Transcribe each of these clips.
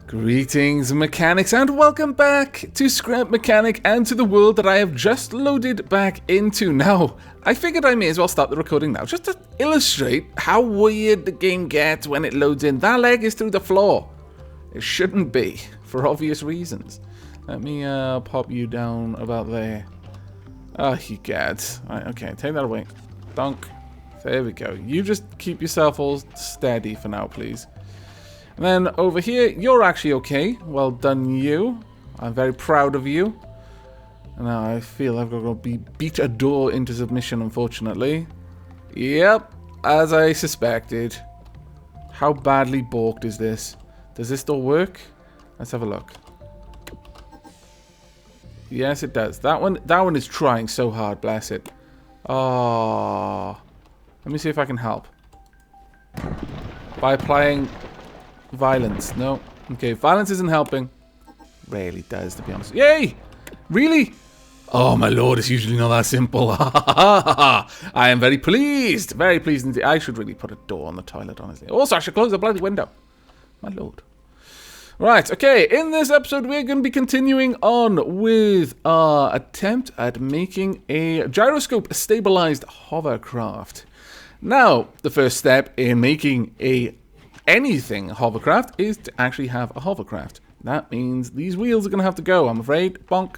Greetings, mechanics, and welcome back to Scrap Mechanic and to the world that I have just loaded back into. Now, I figured I may as well start the recording now, just to illustrate how weird the game gets when it loads in. That leg is through the floor. It shouldn't be, for obvious reasons. Let me pop you down about there. Oh, you gad. Right, okay, take that away. Dunk. There we go. You just keep yourself all steady for now, please. And then over here, you're actually okay. Well done, you. I'm very proud of you. And now I feel I've got to beat a door into submission, unfortunately. Yep, as I suspected. How badly balked is this? Does this door work? Let's have a look. Yes, it does. That one is trying so hard, bless it. Oh. Let me see if I can help. By applying violence. No. Okay, violence isn't helping. Rarely does, to be honest. Yay! Really? Oh, my lord, it's usually not that simple. I am very pleased. Very pleased indeed. I should really put a door on the toilet, honestly. Also, I should close the bloody window. My lord. Right, okay. In this episode, we're going to be continuing on with our attempt at making a gyroscope stabilized hovercraft. Now, the first step in making anything hovercraft is to actually have a hovercraft. That means these wheels are going to have to go, I'm afraid. Bonk.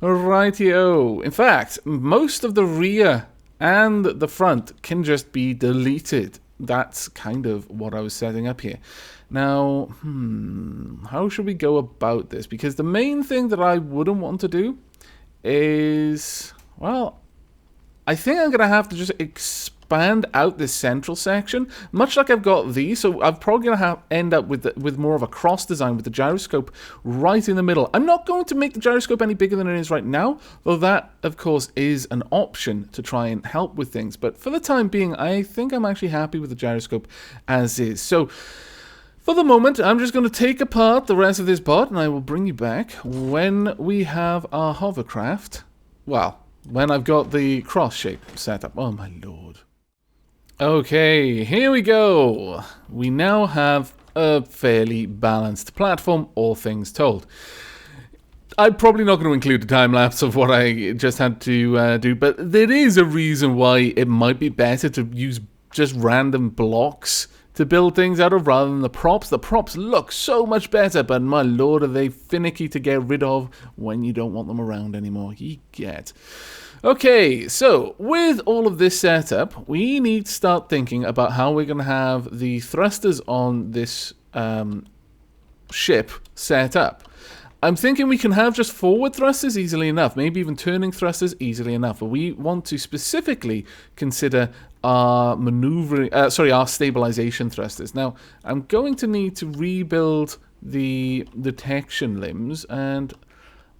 Rightio. In fact, most of the rear and the front can just be deleted. That's kind of what I was setting up here. Now, how should we go about this? Because the main thing that I wouldn't want to do is, well, I think I'm going to have to just expand out this central section, much like I've got these. So I'm probably going to end up with more of a cross design with the gyroscope right in the middle. I'm not going to make the gyroscope any bigger than it is right now, though that, of course, is an option to try and help with things. But for the time being, I think I'm actually happy with the gyroscope as is. So for the moment, I'm just going to take apart the rest of this bot, and I will bring you back when we have our hovercraft. Well, when I've got the cross shape set up. Oh, my lord. Okay, here we go. We now have a fairly balanced platform, all things told. I'm probably not going to include a time-lapse of what I just had to do, but there is a reason why it might be better to use just random blocks to build things out of rather than the props. The props look so much better, but my lord, are they finicky to get rid of when you don't want them around anymore. Ye get. Okay, so with all of this set up, we need to start thinking about how we're going to have the thrusters on this ship set up. I'm thinking we can have just forward thrusters easily enough, maybe even turning thrusters easily enough, but we want to specifically consider our our stabilization thrusters. Now, I'm going to need to rebuild the detection limbs, and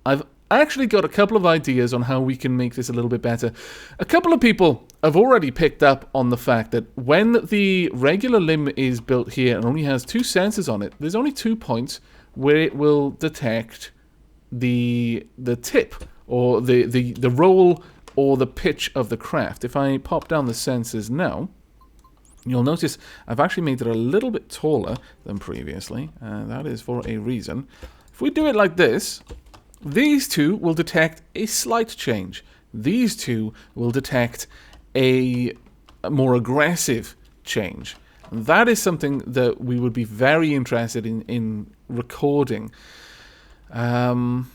I've actually got a couple of ideas on how we can make this a little bit better. A couple of people have already picked up on the fact that when the regular limb is built here and only has two sensors on it, there's only 2 points where it will detect the tip or the roll or the pitch of the craft. If I pop down the sensors now, you'll notice I've actually made it a little bit taller than previously, and that is for a reason. If we do it like this, these two will detect a slight change. These two will detect a more aggressive change. That is something that we would be very interested in recording. Then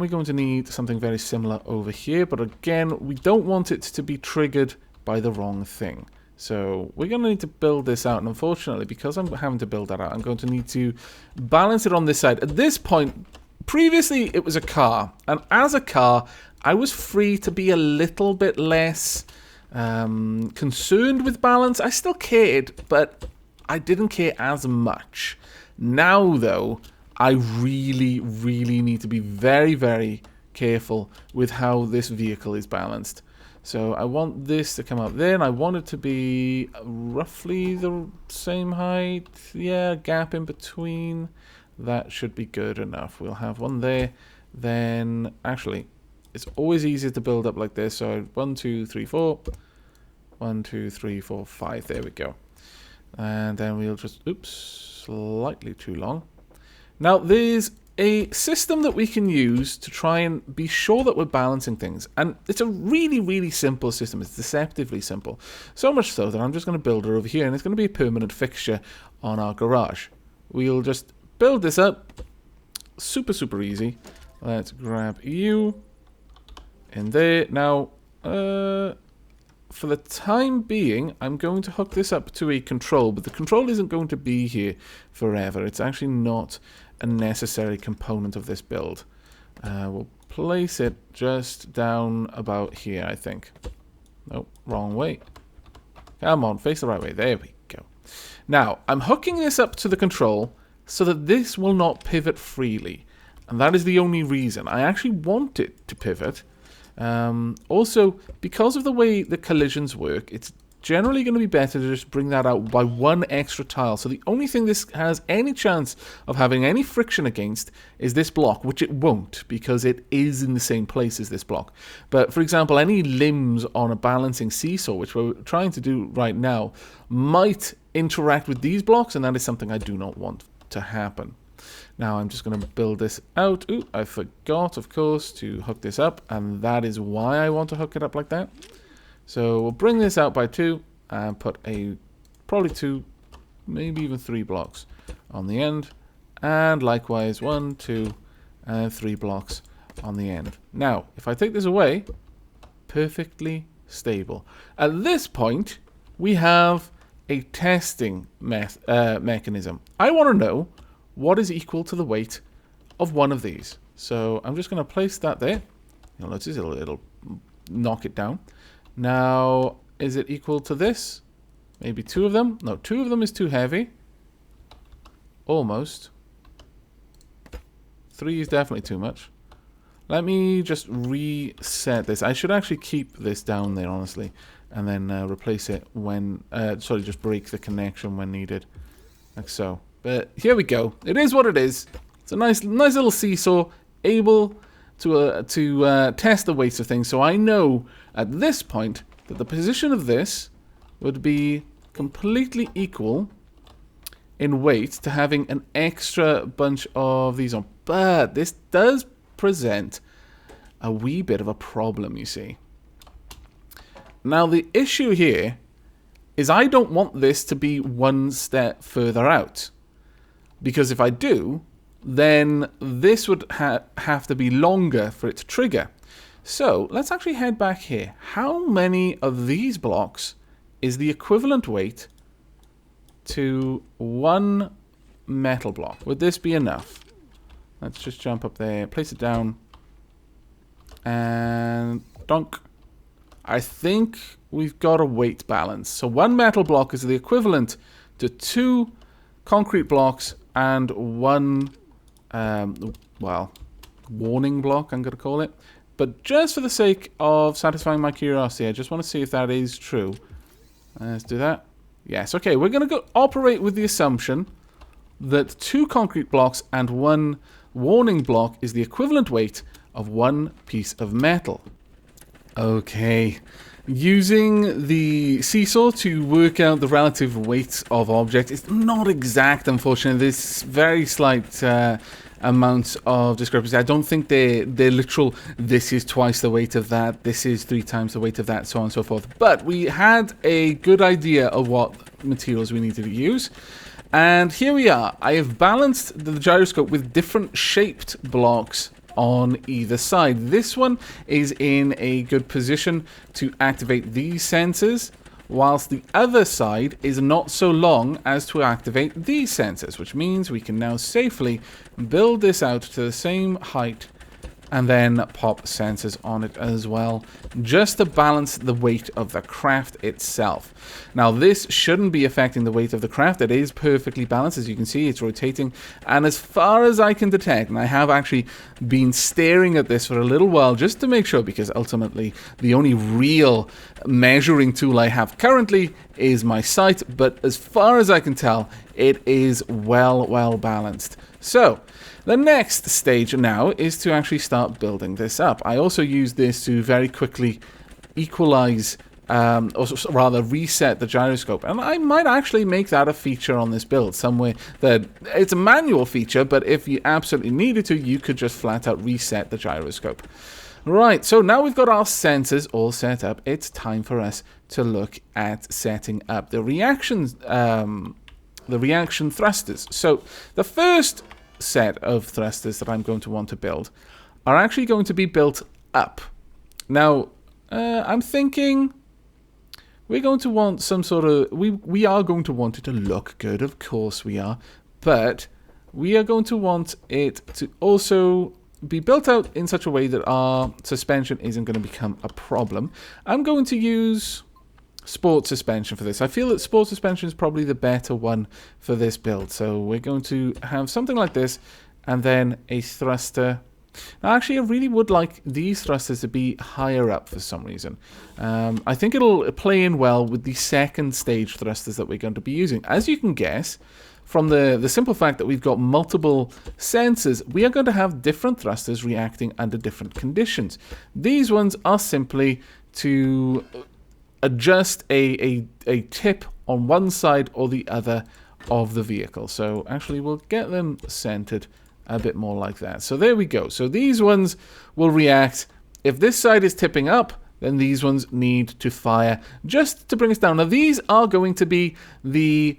we're going to need something very similar over here, but again, we don't want it to be triggered by the wrong thing. So we're going to need to build this out, and unfortunately, because I'm having to build that out, I'm going to need to balance it on this side. At this point, previously it was a car, and as a car, I was free to be a little bit less concerned with balance. I still cared, but I didn't care as much. Now, though, I really, really need to be very, very careful with how this vehicle is balanced. So I want this to come up there, and I want it to be roughly the same height. Yeah, gap in between. That should be good enough. We'll have one there. Then, actually, it's always easier to build up like this. So 1, 2, 3, 4. 1, 2, 3, 4, 5. There we go. And then we'll just, oops, slightly too long. Now, there's a system that we can use to try and be sure that we're balancing things. And it's a really, really simple system. It's deceptively simple. So much so that I'm just going to build it over here, and it's going to be a permanent fixture on our garage. We'll just build this up. Super, super easy. Let's grab you in there. Now, for the time being, I'm going to hook this up to a control, but the control isn't going to be here forever. It's actually not a necessary component of this build. We'll place it just down about here, I think. Nope, wrong way. Come on, face the right way. There we go. Now, I'm hooking this up to the control so that this will not pivot freely. And that is the only reason. I actually want it to pivot. Also, because of the way the collisions work, it's generally going to be better to just bring that out by one extra tile. So the only thing this has any chance of having any friction against is this block, which it won't because it is in the same place as this block. But for example, any limbs on a balancing seesaw, which we're trying to do right now, might interact with these blocks, and that is something I do not want to happen. Now I'm just going to build this out. Ooh, I forgot, of course, to hook this up, and that is why I want to hook it up like that. So we'll bring this out by 2 and put probably 2, maybe even 3 blocks on the end. And likewise 1, 2, and 3 blocks on the end. Now, if I take this away, perfectly stable. At this point, we have a testing mechanism. I want to know what is equal to the weight of one of these. So I'm just going to place that there. You'll notice it'll knock it down. Now, is it equal to this? Maybe 2 of them? No, 2 of them is too heavy. Almost. 3 is definitely too much. Let me just reset this. I should actually keep this down there, honestly, and then replace it when... sorry, just break the connection when needed. Like so. But here we go. It is what it is. It's a nice little seesaw, able to test the weights of things. So I know at this point that the position of this would be completely equal in weight to having an extra bunch of these on. But this does present a wee bit of a problem, you see. Now the issue here is I don't want this to be one step further out. Because if I do, then this would have to be longer for it to trigger. So let's actually head back here. How many of these blocks is the equivalent weight to 1 metal block? Would this be enough? Let's just jump up there, place it down, and donk. I think we've got a weight balance. So 1 metal block is the equivalent to 2 concrete blocks and 1, well, warning block, I'm going to call it. But just for the sake of satisfying my curiosity, I just want to see if that is true. Let's do that. Yes, okay, we're going to go operate with the assumption that 2 concrete blocks and 1 warning block is the equivalent weight of 1 piece of metal. Okay. Using the seesaw to work out the relative weights of objects is not exact, unfortunately. There's very slight amounts of discrepancy. I don't think they're literal, this is twice the weight of that, this is 3 times the weight of that, so on and so forth. But we had a good idea of what materials we needed to use. And here we are. I have balanced the gyroscope with different shaped blocks on either side. This one is in a good position to activate these sensors, whilst the other side is not so long as to activate these sensors, which means we can now safely build this out to the same height and then pop sensors on it as well, just to balance the weight of the craft itself. Now this shouldn't be affecting the weight of the craft. It is perfectly balanced. As you can see, it's rotating, and as far as I can detect, and I have actually been staring at this for a little while just to make sure, because ultimately the only real measuring tool I have currently is my sight, but as far as I can tell, it is well balanced. So the next stage now is to actually start building this up. I also use this to very quickly equalize rather reset the gyroscope. And I might actually make that a feature on this build somewhere, that it's a manual feature, but if you absolutely needed to, you could just flat out reset the gyroscope. Right, so now we've got our sensors all set up. It's time for us to look at setting up the reaction thrusters. So the first set of thrusters that I'm going to want to build are actually going to be built up. Now, I'm thinking we're going to want some sort of... We are going to want it to look good, of course we are. But we are going to want it to also be built out in such a way that our suspension isn't going to become a problem. I'm going to use sport suspension for this. I feel that sport suspension is probably the better one for this build. So we're going to have something like this, and then a thruster. Now, actually, I really would like these thrusters to be higher up for some reason. I think it'll play in well with the second stage thrusters that we're going to be using. As you can guess, from the simple fact that we've got multiple sensors, we are going to have different thrusters reacting under different conditions. These ones are simply to adjust a tip on one side or the other of the vehicle. So actually we'll get them centered a bit more like that. So there we go. So these ones will react. If this side is tipping up, then these ones need to fire just to bring us down. Now these are going to be the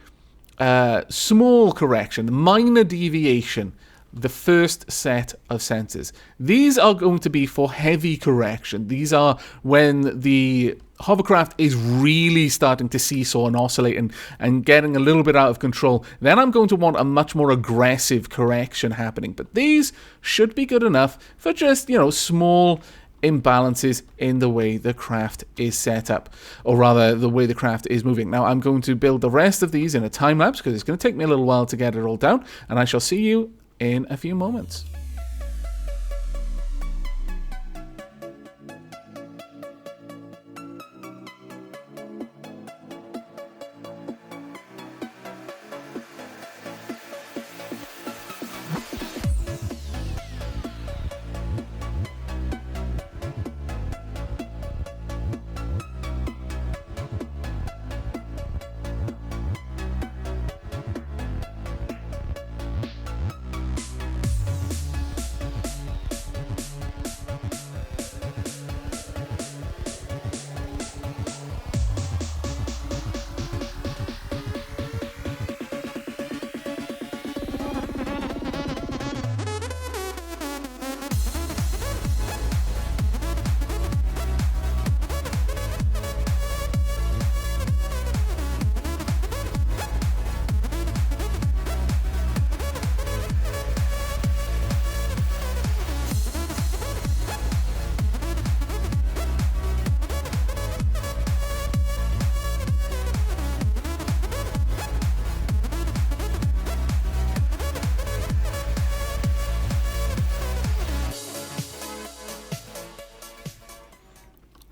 small correction, the minor deviation, the first set of sensors. These are going to be for heavy correction. These are when the hovercraft is really starting to seesaw and oscillate and getting a little bit out of control. Then I'm going to want a much more aggressive correction happening. But these should be good enough for just, small imbalances in the way the craft is set up, or rather the way the craft is moving. Now I'm going to build the rest of these in a time lapse because it's going to take me a little while to get it all down, and I shall see you in a few moments.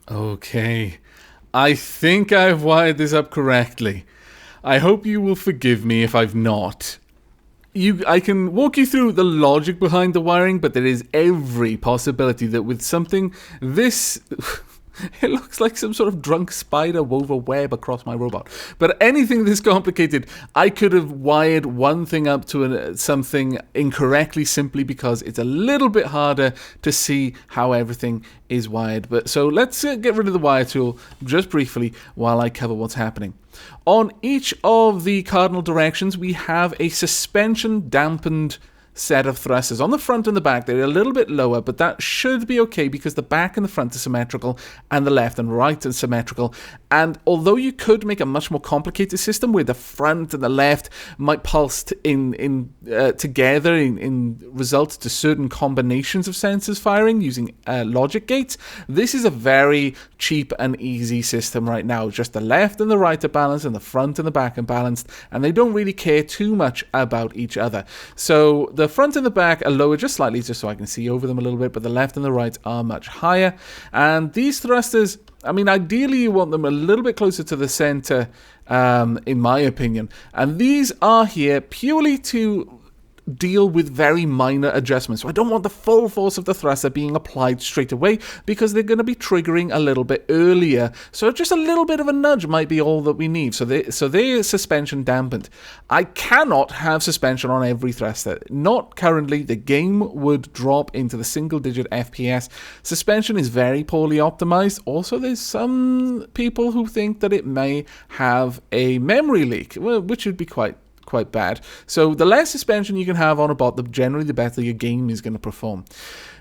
Okay, I think I've wired this up correctly. I hope you will forgive me if I've not. I can walk you through the logic behind the wiring, but there is every possibility that with something this... It looks like some sort of drunk spider wove a web across my robot. But anything this complicated, I could have wired one thing up to something incorrectly simply because it's a little bit harder to see how everything is wired. But so let's get rid of the wire tool just briefly while I cover what's happening. On each of the cardinal directions, we have a suspension dampened set of thrusters. On the front and the back, they're a little bit lower, but that should be okay because the back and the front are symmetrical and the left and right are symmetrical. And although you could make a much more complicated system where the front and the left might pulse together in result to certain combinations of sensors firing using logic gates, this is a very cheap and easy system right now. Just the left and the right are balanced and the front and the back are balanced, and they don't really care too much about each other. So the front and the back are lower just slightly, just so I can see over them a little bit, but the left and the right are much higher. And these thrusters, I mean, ideally you want them a little bit closer to the center, in my opinion. And these are here purely to deal with very minor adjustments. So I don't want the full force of the thruster being applied straight away because they're going to be triggering a little bit earlier. So just a little bit of a nudge might be all that we need. So they're suspension dampened. I cannot have suspension on every thruster. Not currently. The game would drop into the single-digit FPS. Suspension is very poorly optimized. Also, there's some people who think that it may have a memory leak, which would be quite bad. So the less suspension you can have on a bot, generally the better your game is going to perform.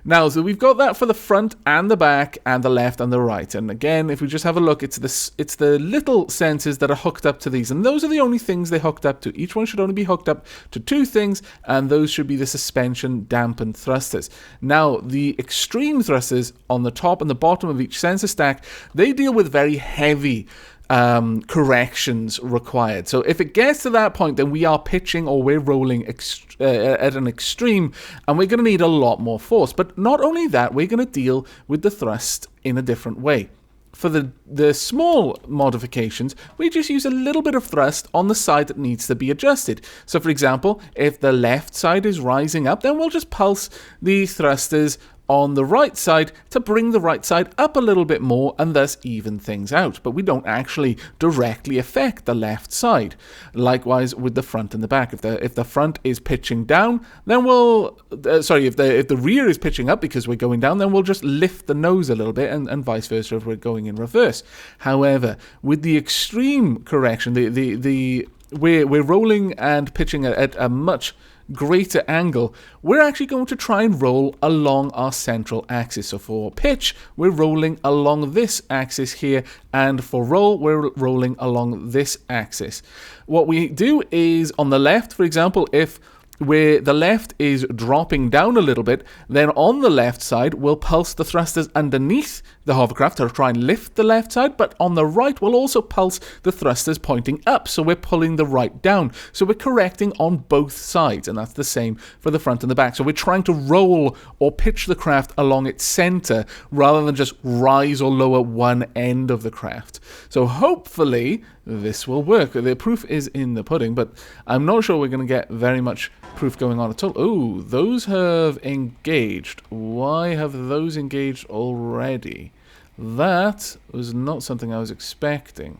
Now, so we've got that for the front and the back and the left and the right. And again, if we just have a look, it's the little sensors that are hooked up to these. And those are the only things they're hooked up to. Each one should only be hooked up to 2 things, and those should be the suspension dampened thrusters. Now, the extreme thrusters on the top and the bottom of each sensor stack, they deal with very heavy corrections required. So if it gets to that point, then we are pitching or we're rolling at an extreme, and we're going to need a lot more force. But not only that, we're going to deal with the thrust in a different way. For the small modifications, we just use a little bit of thrust on the side that needs to be adjusted. So for example, if the left side is rising up, then we'll just pulse the thrusters on the right side to bring the right side up a little bit more and thus even things out. But we don't actually directly affect the left side. Likewise with the front and the back. If the front is pitching down, then we'll... if the rear is pitching up because we're going down, then we'll just lift the nose a little bit, and vice versa if we're going in reverse. However, with the extreme correction, we're rolling and pitching at a much greater angle, we're actually going to try and roll along our central axis. So for pitch, we're rolling along this axis here, and for roll, we're rolling along this axis. What we do is on the left, for example, if where the left is dropping down a little bit, then on the left side, we'll pulse the thrusters underneath the hovercraft to try and lift the left side, but on the right, we'll also pulse the thrusters pointing up, so we're pulling the right down. So we're correcting on both sides, and that's the same for the front and the back. So we're trying to roll or pitch the craft along its center, rather than just rise or lower one end of the craft. So hopefully, this will work. The proof is in the pudding, but I'm not sure we're going to get very much proof going on at all. Oh, those have engaged. Why have those engaged already? That was not something I was expecting.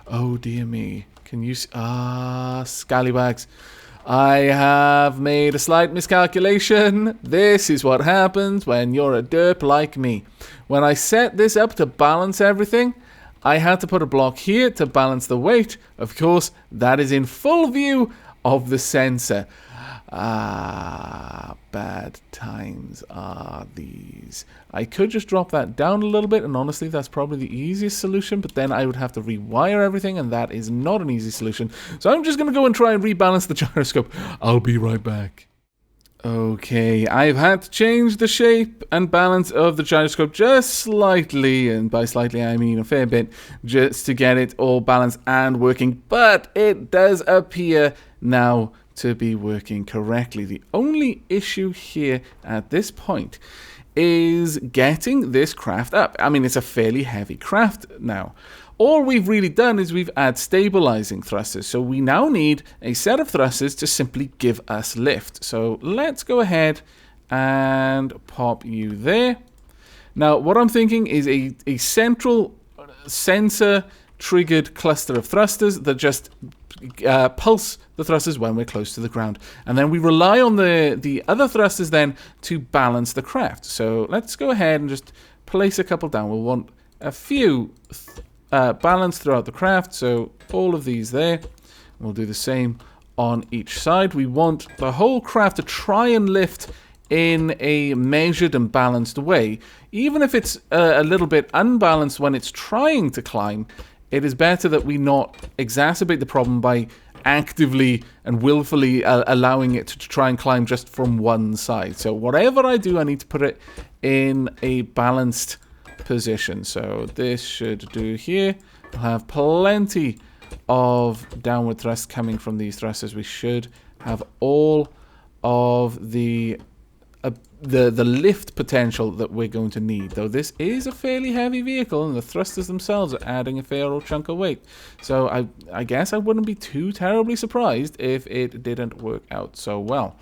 Oh dear me. Can you see? Scallywags. I have made a slight miscalculation. This is what happens when you're a derp like me. When I set this up to balance everything, I had to put a block here to balance the weight. Of course, that is in full view of the sensor. Bad times are these. I could just drop that down a little bit, and honestly, that's probably the easiest solution, but then I would have to rewire everything, and that is not an easy solution. So I'm just going to go and try and rebalance the gyroscope. I'll be right back. Okay, I've had to change the shape and balance of the gyroscope just slightly, and by slightly I mean a fair bit, just to get it all balanced and working, but it does appear now to be working correctly. The only issue here at this point is getting this craft up. I mean, it's a fairly heavy craft now. All we've really done is we've added stabilizing thrusters, so we now need a set of thrusters to simply give us lift. So let's go ahead and pop you there. Now, what I'm thinking is a central sensor triggered cluster of thrusters that just pulse the thrusters when we're close to the ground, and then we rely on the other thrusters then to balance the craft. So let's go ahead and just place a couple down. We'll want a few balanced throughout the craft, so all of these there. We'll do the same on each side. We want the whole craft to try and lift in a measured and balanced way. Even if it's a little bit unbalanced when it's trying to climb, it is better that we not exacerbate the problem by actively and willfully allowing it to try and climb just from one side. So whatever I do, I need to put it in a balanced position. So this should do here. We'll have plenty of downward thrust coming from these thrusters. We should have all of the the lift potential that we're going to need. Though this is a fairly heavy vehicle, and the thrusters themselves are adding a fair old chunk of weight. So I guess I wouldn't be too terribly surprised if it didn't work out so well.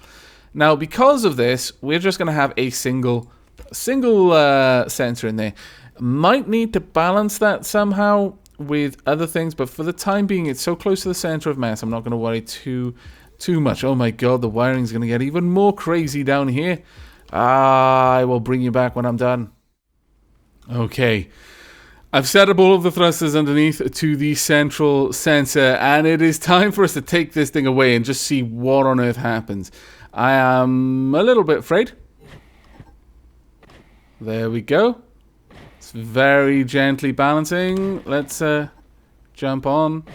Now, because of this, we're just going to have a single sensor in there. Might need to balance that somehow with other things, but for the time being, it's so close to the center of mass, I'm not going to worry too much. Oh my god, the wiring's going to get even more crazy down here. I will bring you back when I'm done. Okay. I've set up all of the thrusters underneath to the central sensor, and it is time for us to take this thing away and just see what on earth happens. I am a little bit afraid. There we go. It's very gently balancing. Let's jump on.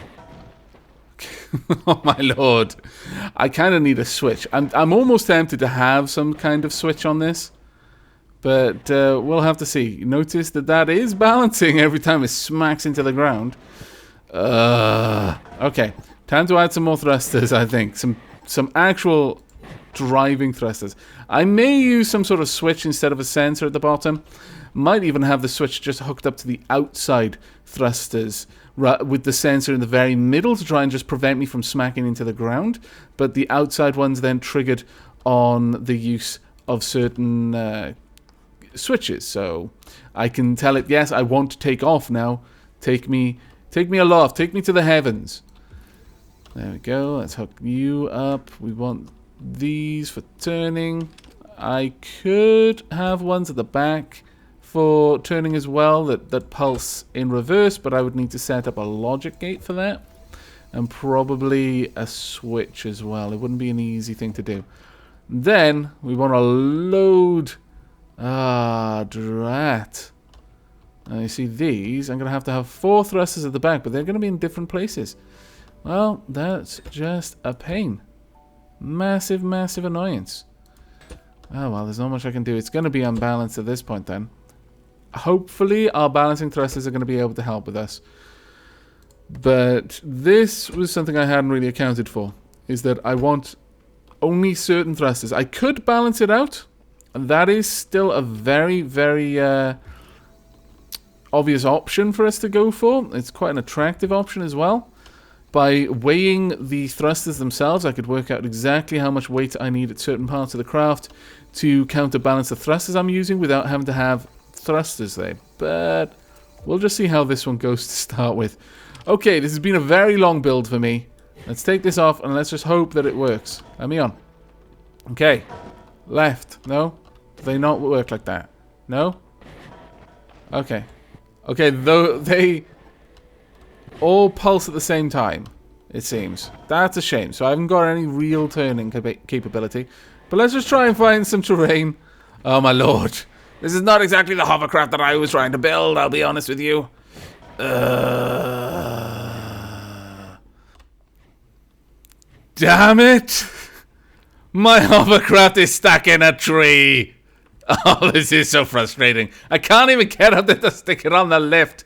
Oh my lord. I kind of need a switch. I'm almost tempted to have some kind of switch on this. But we'll have to see. Notice that is balancing every time it smacks into the ground. Okay. Time to add some more thrusters, I think. Some actual driving thrusters. I may use some sort of switch instead of a sensor at the bottom. Might even have the switch just hooked up to the outside thrusters with the sensor in the very middle to try and just prevent me from smacking into the ground. But the outside ones then triggered on the use of certain switches. So I can tell it, yes, I want to take off now. Take me aloft. Take me to the heavens. There we go. Let's hook you up. We want these for turning. I could have ones at the back for turning as well that pulse in reverse, but I would need to set up a logic gate for that, and probably a switch as well. It wouldn't be an easy thing to do. Then we want to load. Drat. Now you see these, I'm going to have 4 thrusters at the back, but they're going to be in different places. Well, that's just a pain. Massive, massive annoyance. Oh well, there's not much I can do. It's going to be unbalanced at this point then. Hopefully our balancing thrusters are going to be able to help with us. But this was something I hadn't really accounted for, is that I want only certain thrusters. I could balance it out, and that is still a very, very obvious option for us to go for. It's quite an attractive option as well. By weighing the thrusters themselves, I could work out exactly how much weight I need at certain parts of the craft to counterbalance the thrusters I'm using without having to have thrusters there. But we'll just see how this one goes to start with. Okay, this has been a very long build for me. Let's take this off and let's just hope that it works. Let me on. Okay. Left. No? Do they not work like that? No? Okay. Okay, though they all pulse at the same time, it seems. That's a shame. So I haven't got any real turning capability. But let's just try and find some terrain. Oh my lord. This is not exactly the hovercraft that I was trying to build, I'll be honest with you. Damn it! My hovercraft is stuck in a tree. Oh, this is so frustrating. I can't even get up there to stick it on the lift.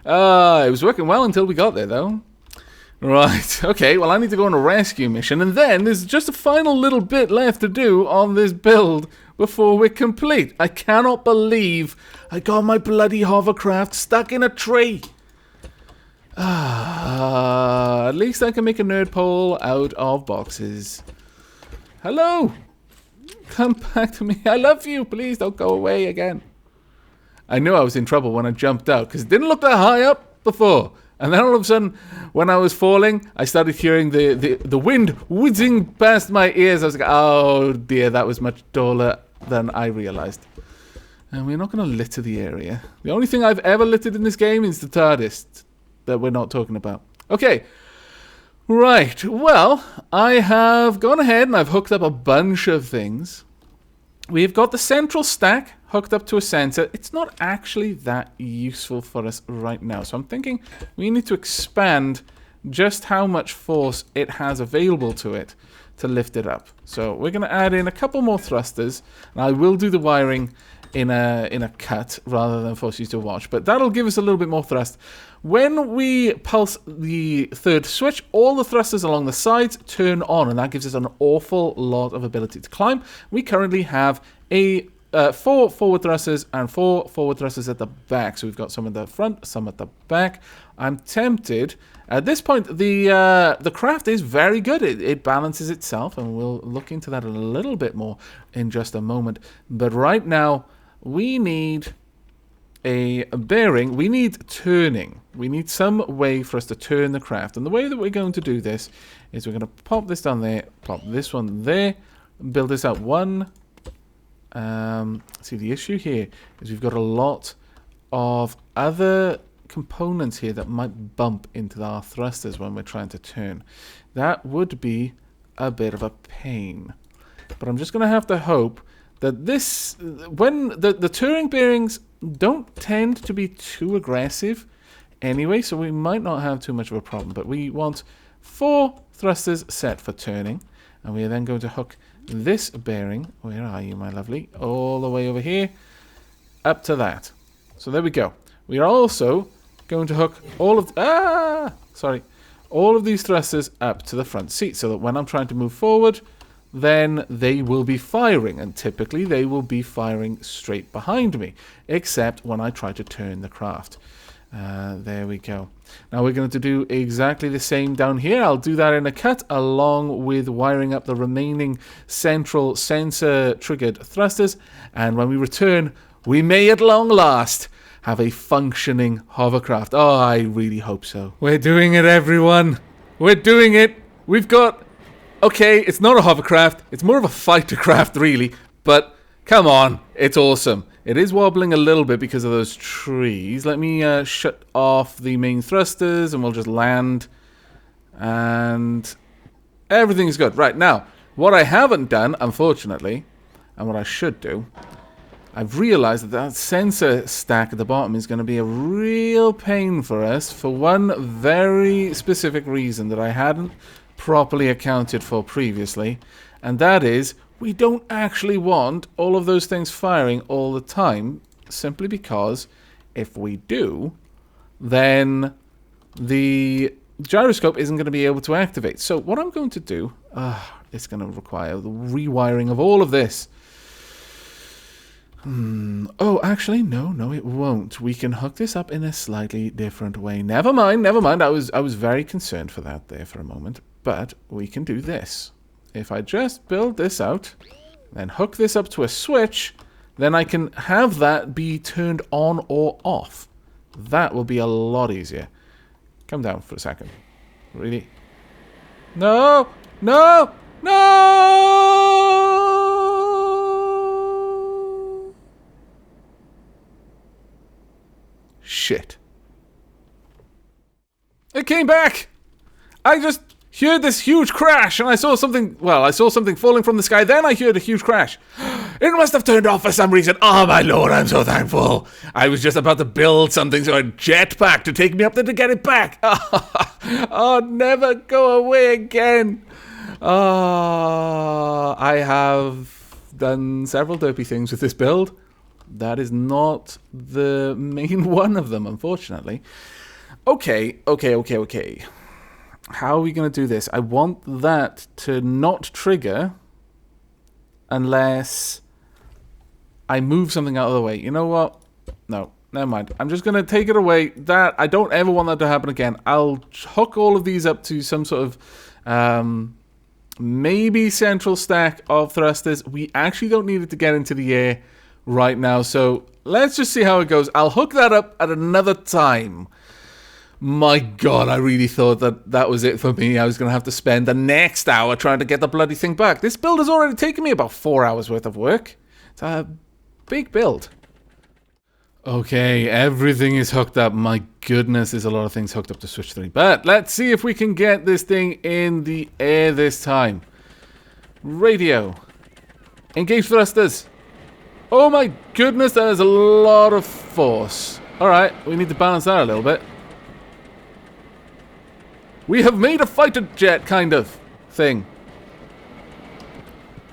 It was working well until we got there, though. Right, okay, well I need to go on a rescue mission, and then there's just a final little bit left to do on this build before we're complete. I cannot believe I got my bloody hovercraft stuck in a tree. At least I can make a nerd pole out of boxes. Hello! Come back to me. I love you. Please don't go away again. I knew I was in trouble when I jumped out, because it didn't look that high up before. And then all of a sudden, when I was falling, I started hearing the wind whizzing past my ears. I was like, oh dear, that was much taller than I realized. And we're not going to litter the area. The only thing I've ever littered in this game is the TARDIS that we're not talking about. Okay. Right. Well, I have gone ahead and I've hooked up a bunch of things. We've got the central stack hooked up to a sensor. It's not actually that useful for us right now. So I'm thinking we need to expand just how much force it has available to it to lift it up. So we're going to add in a couple more thrusters. And I will do the wiring in a cut rather than force you to watch. But that'll give us a little bit more thrust. When we pulse the third switch, all the thrusters along the sides turn on, and that gives us an awful lot of ability to climb. We currently have 4 forward thrusters and 4 forward thrusters at the back. So we've got some at the front, some at the back. I'm tempted. At this point, the craft is very good. It balances itself, and we'll look into that a little bit more in just a moment. But right now, we need a bearing. We need turning. We need some way for us to turn the craft. And the way that we're going to do this is we're going to pop this down there, pop this one there, build this out one. See, the issue here is we've got a lot of other components here that might bump into our thrusters when we're trying to turn. That would be a bit of a pain. But I'm just going to have to hope that this, when the turning bearings don't tend to be too aggressive anyway, so we might not have too much of a problem. But we want 4 thrusters set for turning, and we are then going to hook this bearing, where are you, my lovely, all the way over here, up to that. So there we go. We are also going to hook all of all of these thrusters up to the front seat, so that when I'm trying to move forward, then they will be firing, and typically they will be firing straight behind me, except when I try to turn the craft. There we go. Now we're going to do exactly the same down here. I'll do that in a cut, along with wiring up the remaining central sensor triggered thrusters, and when we return, we may at long last have a functioning hovercraft. Oh, I really hope so. We're doing it, everyone. We're doing it. We've got... Okay, it's not a hovercraft. It's more of a fighter craft, really. But, come on. It's awesome. It is wobbling a little bit because of those trees. Let me shut off the main thrusters, and we'll just land. And everything's good. Right, now, what I haven't done, unfortunately, and what I should do... I've realized that that sensor stack at the bottom is going to be a real pain for us for one very specific reason that I hadn't properly accounted for previously, and that is we don't actually want all of those things firing all the time, simply because if we do, then the gyroscope isn't going to be able to activate. So what I'm going to do, it's going to require the rewiring of all of this. Oh, actually, no, it won't. We can hook this up in a slightly different way. Never mind. I was very concerned for that there for a moment. But we can do this. If I just build this out, then hook this up to a switch, then I can have that be turned on or off. That will be a lot easier. Come down for a second. Really? No! Shit. It came back! I just heard this huge crash, and I saw something falling from the sky, then I heard a huge crash. It must have turned off for some reason. Oh my lord, I'm so thankful. I was just about to build something so a jetpack to take me up there to get it back. Oh, never go away again. I have done several derpy things with this build. That is not the main one of them, unfortunately. Okay. How are we going to do this? I want that to not trigger unless I move something out of the way. You know what? No, never mind. I'm just going to take it away. That I don't ever want that to happen again. I'll hook all of these up to some sort of maybe central stack of thrusters. We actually don't need it to get into the air right now, so let's just see how it goes. I'll hook that up at another time. My god, I really thought that was it for me. I was going to have to spend the next hour trying to get the bloody thing back. This build has already taken me about 4 hours worth of work. It's a big build. Okay, everything is hooked up. My goodness, there's a lot of things hooked up to Switch 3. But let's see if we can get this thing in the air this time. Radio. Engage thrusters. Oh my goodness, that is a lot of force. Alright, we need to balance that a little bit. We have made a fighter jet kind of thing.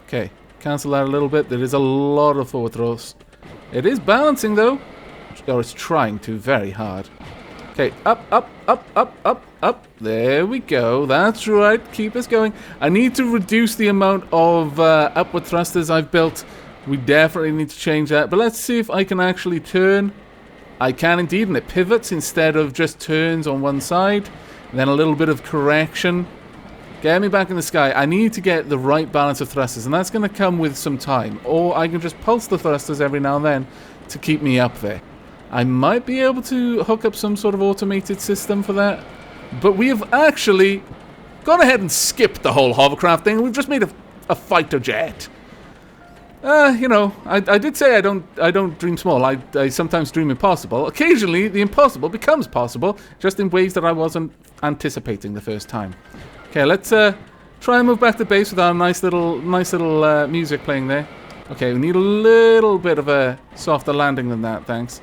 Okay, cancel that a little bit. There is a lot of forward thrust. It is balancing, though. Or it's trying to very hard. Okay, up, up, up, up, up, up. There we go. That's right. Keep us going. I need to reduce the amount of upward thrusters I've built. We definitely need to change that. But let's see if I can actually turn. I can indeed, and it pivots instead of just turns on one side. And then a little bit of correction. Get me back in the sky. I need to get the right balance of thrusters, and that's going to come with some time. Or I can just pulse the thrusters every now and then to keep me up there. I might be able to hook up some sort of automated system for that. But we have actually gone ahead and skipped the whole hovercraft thing. We've just made a fighter jet. You know, I did say I don't dream small. I sometimes dream impossible. Occasionally, the impossible becomes possible, just in ways that I wasn't anticipating the first time. Okay, let's try and move back to base with our nice little music playing there. Okay, we need a little bit of a softer landing than that, thanks.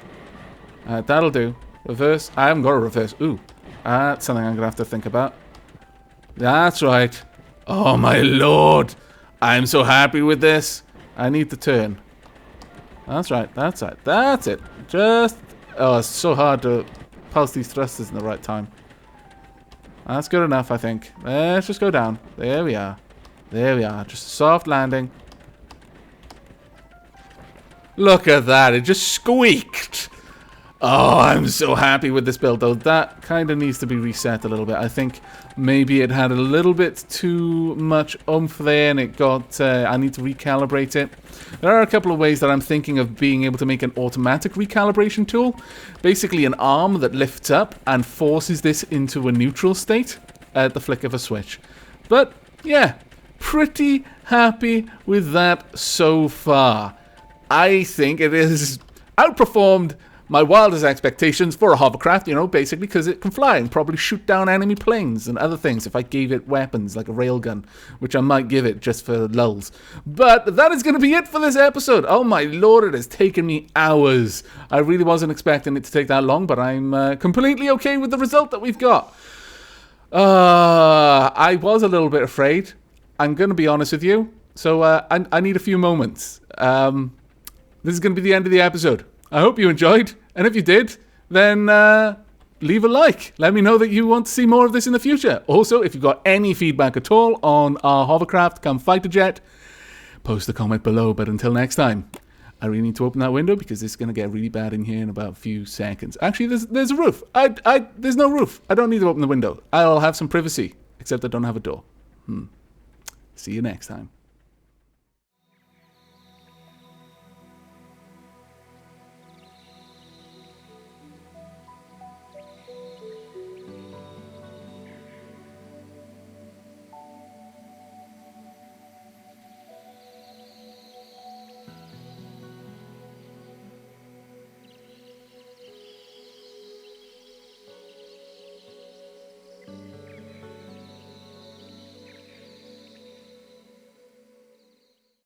That'll do. Reverse. I haven't got a reverse. Ooh, that's something I'm gonna have to think about. That's right. Oh my lord, I'm so happy with this. I need to turn. That's right, that's right, that's it. Just... Oh, it's so hard to pulse these thrusters in the right time. That's good enough, I think. Let's just go down. There we are. There we are. Just a soft landing. Look at that, it just squeaked. Oh, I'm so happy with this build, though. That kind of needs to be reset a little bit. I think maybe it had a little bit too much oomph there, and it got... I need to recalibrate it. There are a couple of ways that I'm thinking of being able to make an automatic recalibration tool. Basically an arm that lifts up and forces this into a neutral state at the flick of a switch. But, yeah, pretty happy with that so far. I think it has outperformed my wildest expectations for a hovercraft, you know, basically because it can fly and probably shoot down enemy planes and other things if I gave it weapons like a railgun, which I might give it just for lulz. But that is going to be it for this episode. Oh my lord, it has taken me hours. I really wasn't expecting it to take that long, but I'm completely okay with the result that we've got. I was a little bit afraid. I'm going to be honest with you. So I need a few moments. This is going to be the end of the episode. I hope you enjoyed, and if you did, then leave a like. Let me know that you want to see more of this in the future. Also, if you've got any feedback at all on our hovercraft, come fighter jet, post a comment below. But until next time, I really need to open that window because it's going to get really bad in here in about a few seconds. Actually, there's a roof. There's no roof. I don't need to open the window. I'll have some privacy, except I don't have a door. See you next time.